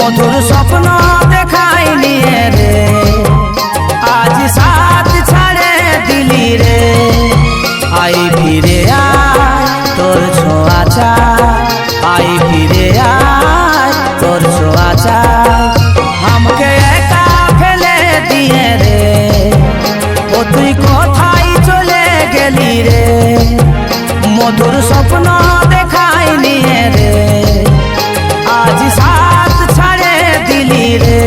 মধুর স্বপ্ন দেখাই নিয়ে রে আজ সাথ ছাড়ে দিলি রে। আই ফিরে আয় তোর ছোঁয়া চাই, আই ফিরে আয় তোর ছোঁয়া চাই। আমাকে একা ফেলে দিয়ে রে ও তুই কোথায় চলে গেলি রে। মধুর স্বপ্ন দেখাই নিয়ে রে আজ সাথ ছাড়ে দিলি রে।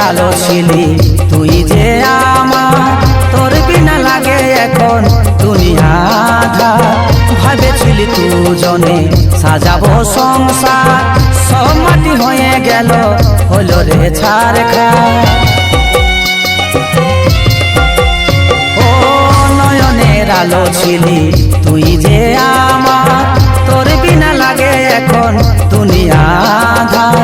আলো ছিলি তুই যে আমার, তোর বিনা লাগে এখন দুনিয়া আঁধার। ভেবেছিলি দুজনে সাজাবো সংসার, সব মাটি হয়ে গেল হলো রে ছারখার। ও নয়নের আলো ছিলি তুই যে আমার, তোর বিনা লাগে এখন দুনিয়া আঁধার।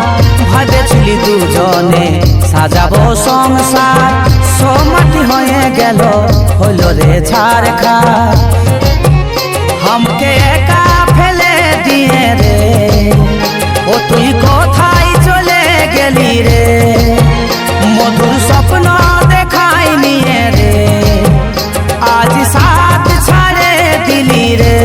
ভেবেছিলি দুজনে সাজাবো সংসার, সব মাটি হয়ে গেল হলো রে ছারখার। हमके एका फेले दिए रे ओ तुई कोथाय चले गेली रे। मधुर स्वप्न देखाई निये रे आज साथ छाड़े दिली रे।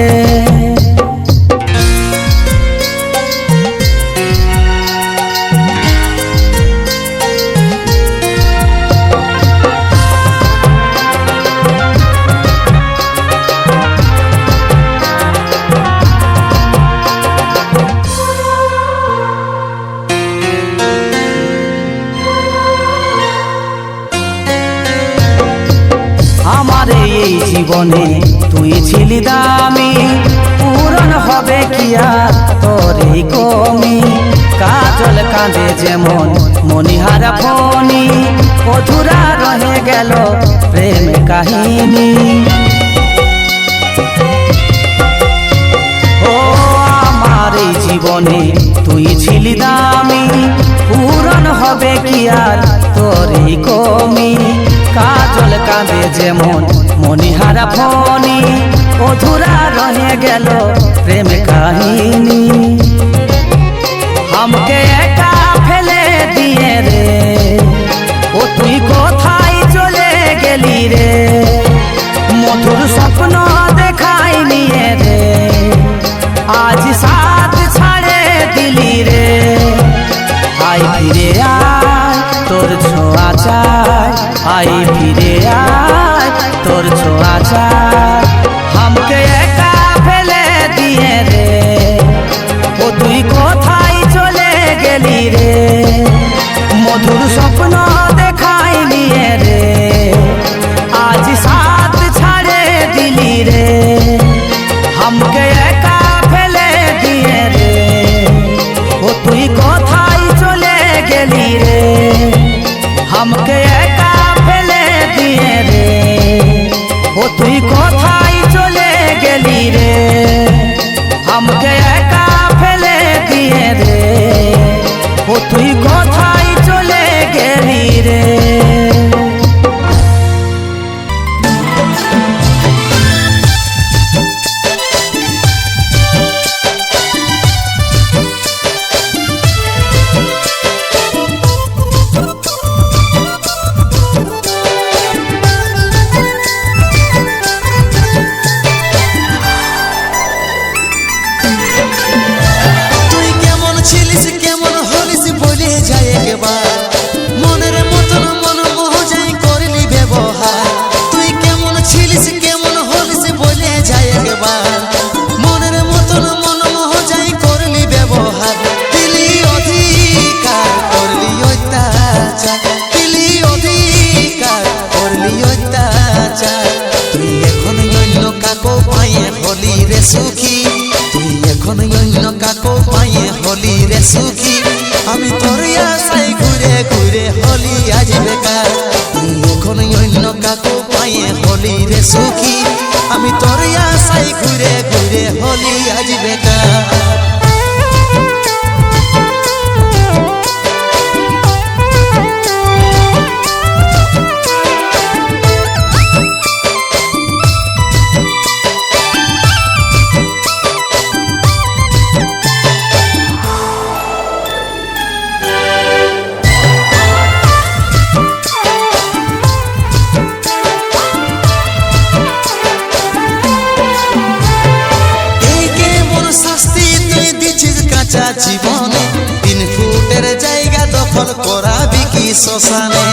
আমার এই জীবনে তুই ছিলি দামি, পূরণ হবে কি আর তোর এই কমি। কাজল কাঁদে যেমন মনিহারা ফণি, অধুরা রহে গেল প্রেম কাহিনী। ও আমার এই জীবনে তুই ছিলি দামি, পূরণ হবে কি আর তোর এই কমি। কাজল কাঁদে যেমন মনিহারা ফণি, অধুরা রহে গেল প্রেম কাহিনী। हमके एका फेले दिए रे ओ तुई कोथाय चले गेली रे। मधुर स्वप्न देखाई निये रे आज साथ छाड़े दिली रे। आई फिरे आय तोर ছোঁয়া চাই, आई फिरे आय तोर ছোঁয়া চাই। हमके एका फेले दिए रे ओ तुई कोथाय चले गेली रे। मधुर स्वप्न देखाई निये रे आज साथ छाड़े दिली रे। हमके एका फेले दिए रे ओ तुई कोथाय चले गेली रे। हमके एका फेले दिए रे ओ तुई कोथाय चले गेली रे। हमके एका फेले दिए रे ओ तुई कोथाय चले गेली रे। सुखी আমি তোর আশায় ঘুরে ঘুরে হলি আজ বেকার। হলি রে সুখী আমি তোর আশায় ঘুরে ঘুরে হলি আজ বেকার জীবনে 3 ফুটের জায়গা দখল করাবি কি শ্মশানে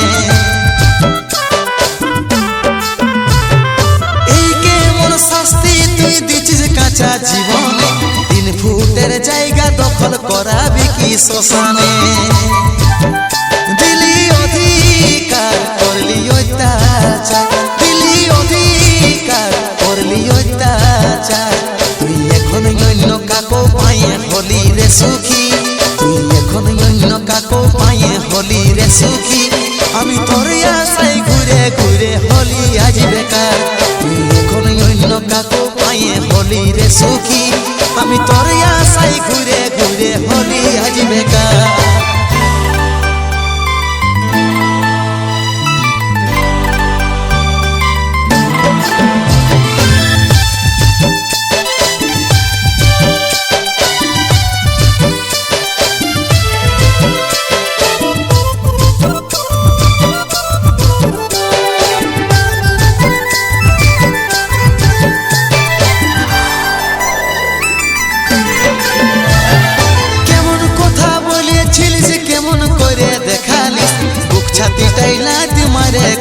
এই কেমন শাস্তি তুই দিছিস কাঁচা জীবনে 3 ফুটের জায়গা দখল করাবি কি শ্মশানে দিলি অধিকার করলি অত্যাচার দিলি অধিকার করলি অত্যাচার তুই এখন অন্য কাকো পায়ে হলি রে সুখী তুই এখন অন্য কাকো পায়ে হলি রে সুখী আমি তোর আশায় ঘুরে ঘুরে হলি আজ বেকার তুই এখন অন্য কাকো পায়ে হলি রে সুখী আমি তোর আশায় ঘুরে ঘুরে হলি আজ বেকার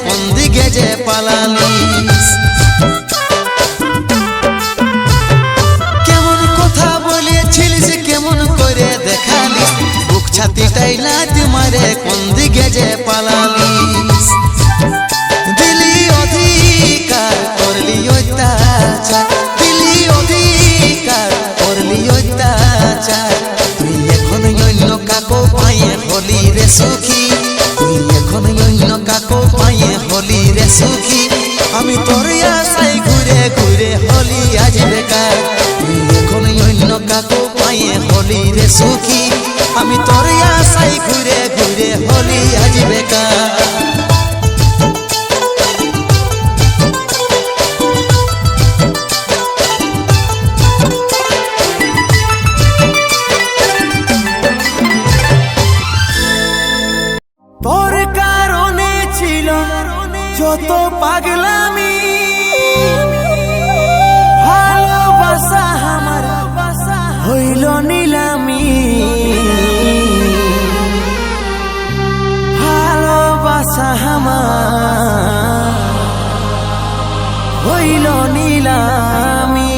কোন দিকে যে পালালিস কেমন কথা বলেছিলিস কেমন করে দেখালিস বুক ছাতি টাইলা তোমারে কোন দিকে যে পালালিস দিলি অধিকার করলি অত্যাচার দিলি অধিকার করলি অত্যাচার তুই এখন অন্য কাকো পায়ে হলি রে সুখী তুই এখন অন্য কাকো পায়ে হলি রে সুখী আমি তোর আশায় ঘুরে ঘুরে হলি আজ বেকার তুই এখন অন্য কাকো পায়ে হলি রে সুখী আমি তোর আশায় ঘুরে ঘুরে হলি আজ বেকার যত পাগলামি ভালোবাসা আমার হইল নিলামি ভালোবাসা আমার হইল নিলামি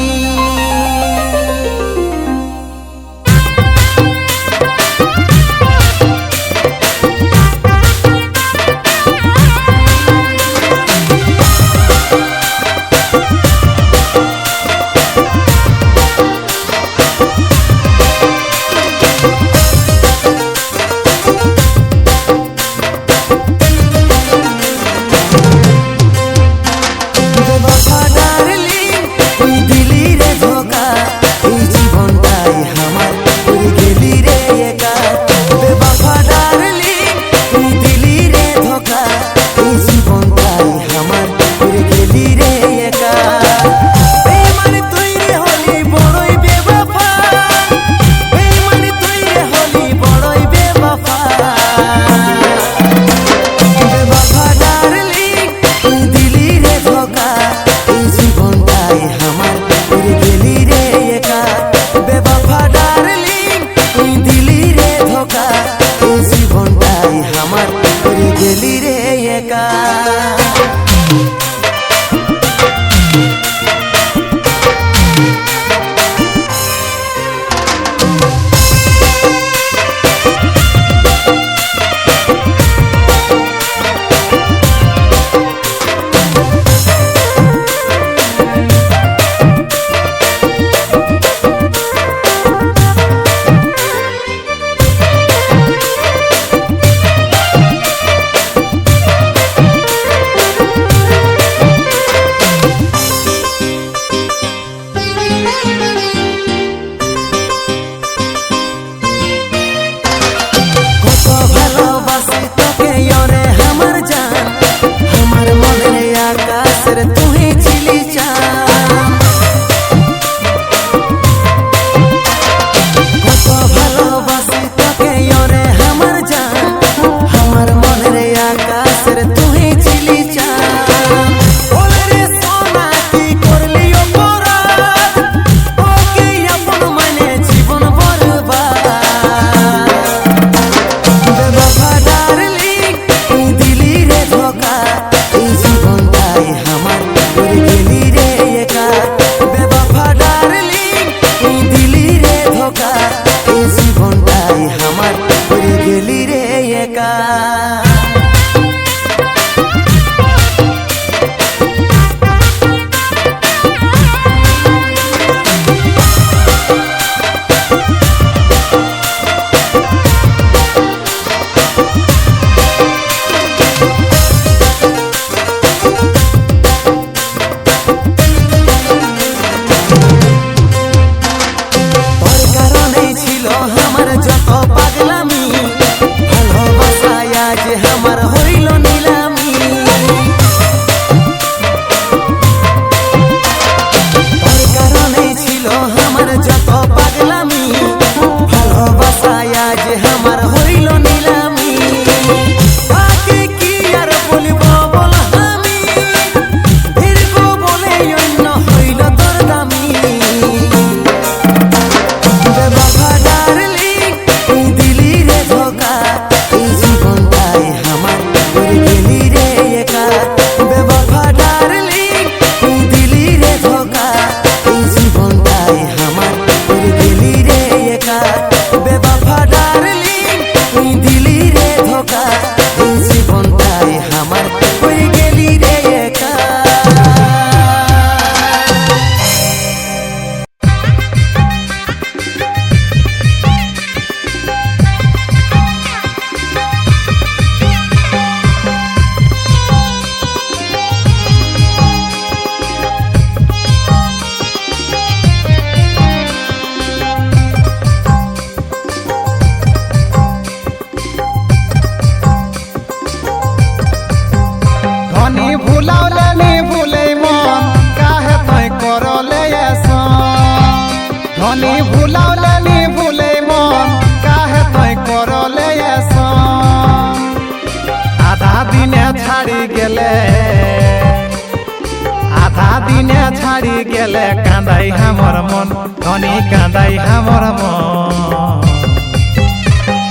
आधा दिने छाड़ी गेले कांदाई हमर मन धनी कांदाई हमर मन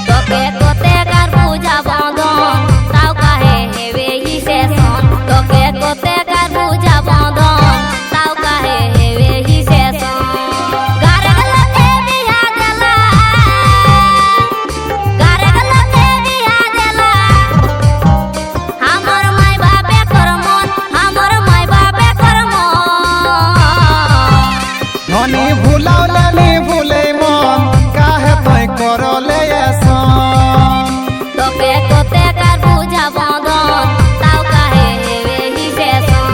তোকে কোতে কার পূজা বন্ধন তাও কাহে হেবে হিসে সন তোকে কোতে কার পূজা বন্ধন তাও কাহে হেবে হিসে সন গারে গলতে বিয়া গলা গারে গলতে বিয়া গলা আমার মাই বাপে করমন আমার মাই বাপে করমন ধনী ভুলাওলেনি ভুলে মন কাহে তই করলে তোকে কোতে কার পূজা বন্ধন তাও কাহে হেবে হিসে সন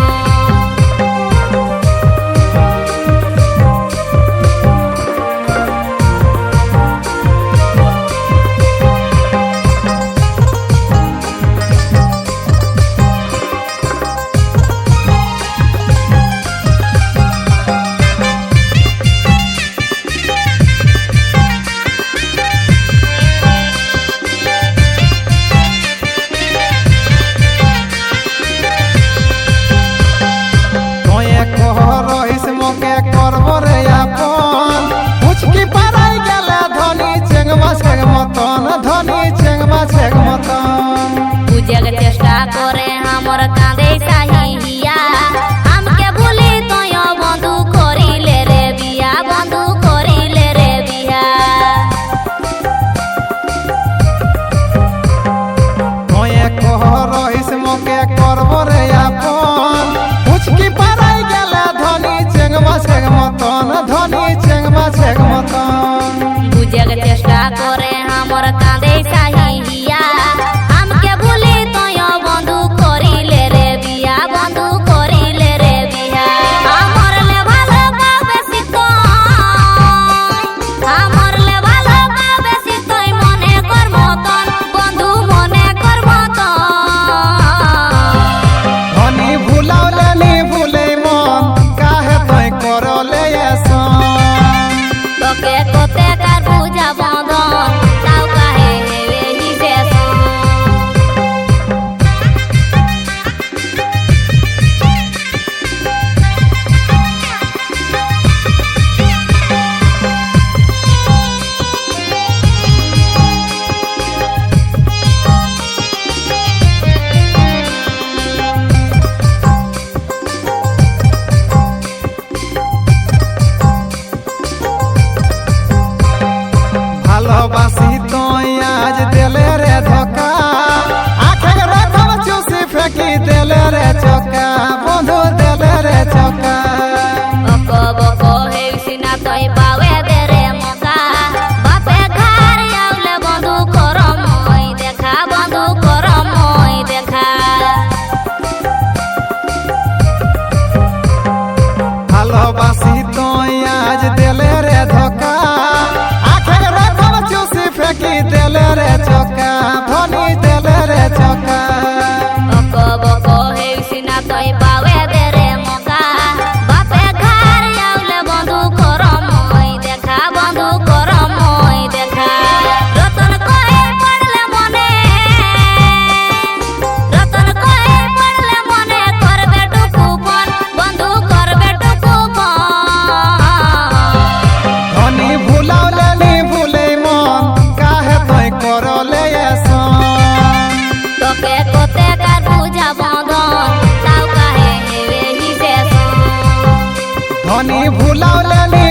লাউটানি